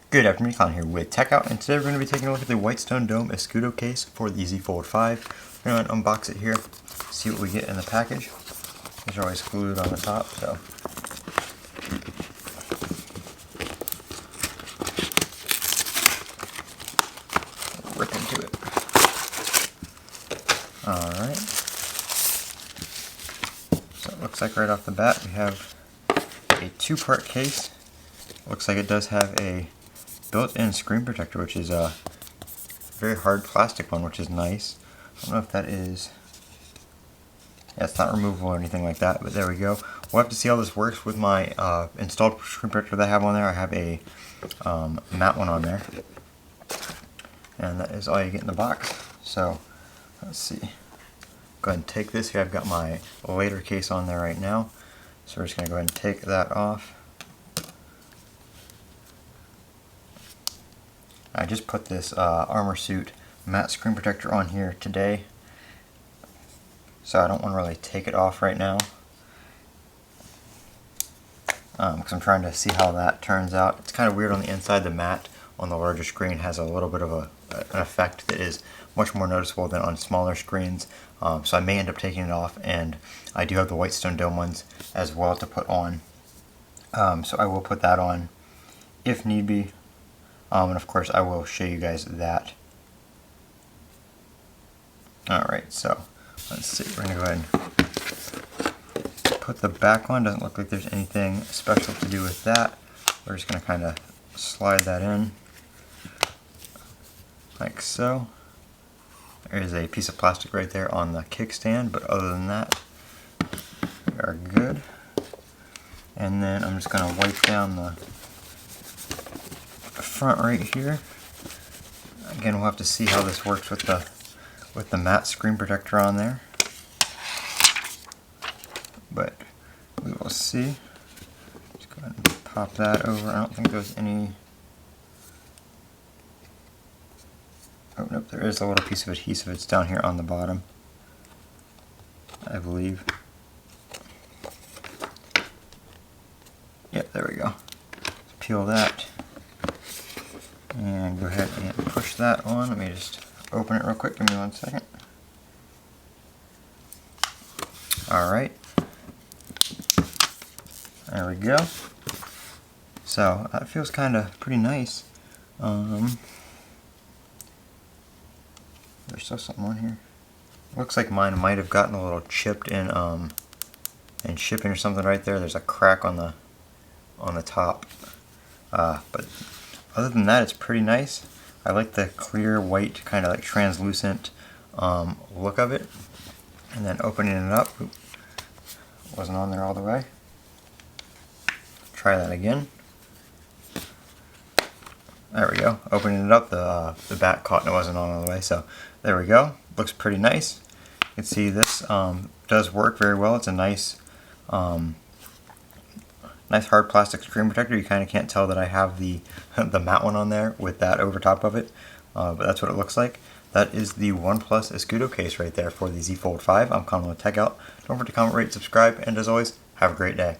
Good afternoon, Colin here with Techout, and today we're going to be taking a look at the Whitestone Dome Escudo case for the Z Fold 5. We're going to unbox it here, see what we get in the package. These are always glued on the top, so. Rip into it. Alright. So it looks like right off the bat we have a two-part case. Looks like it does have a built-in screen protector, which is a very hard plastic one, which is nice. I don't know if that is, yeah, it's not removable or anything like that, but there we go. We'll have to see how this works with my installed screen protector that I have on there. I have a matte one on there, and that is all you get in the box. So let's see, go ahead and take this here. I've got my later case on there right now, so we're just going to go ahead and take that off. I just put this Armor Suit matte screen protector on here today, so I don't want to really take it off right now because I'm trying to see how that turns out. It's kind of weird on the inside. The matte on the larger screen has a little bit of an effect that is much more noticeable than on smaller screens, so I may end up taking it off, and I do have the Whitestone Dome ones as well to put on, so I will put that on if need be. And of course I will show you guys that. Alright, so let's see, we're going to go ahead and put the back on. Doesn't look like there's anything special to do with that. We're just going to kind of slide that in like so. There is a piece of plastic right there on the kickstand, but other than that we are good. And then I'm just going to wipe down the front right here. Again, we'll have to see how this works with the matte screen protector on there, but we will see. Just go ahead and pop that over. I don't think there's any. Oh nope, there is a little piece of adhesive. It's down here on the bottom, I believe. Yep, there we go. Let's peel that. And go ahead and push that on. Let me just open it real quick. Give me 1 second. Alright. There we go. So that feels kind of pretty nice. There's still something on here. Looks like mine might have gotten a little chipped in shipping or something right there. There's a crack on the top. But other than that, it's pretty nice. I like the clear white, kind of like translucent look of it. And then opening it up, wasn't on there all the way. Try that again. There we go. Opening it up, the back caught and it wasn't on all the way. So there we go. Looks pretty nice. You can see this does work very well. It's a nice nice hard plastic screen protector. You kind of can't tell that I have the matte one on there with that over top of it, but that's what it looks like. That is the OnePlus Escudo case right there for the Z Fold 5. I'm Colin with Techout. Don't forget to comment, rate, subscribe, and as always, have a great day.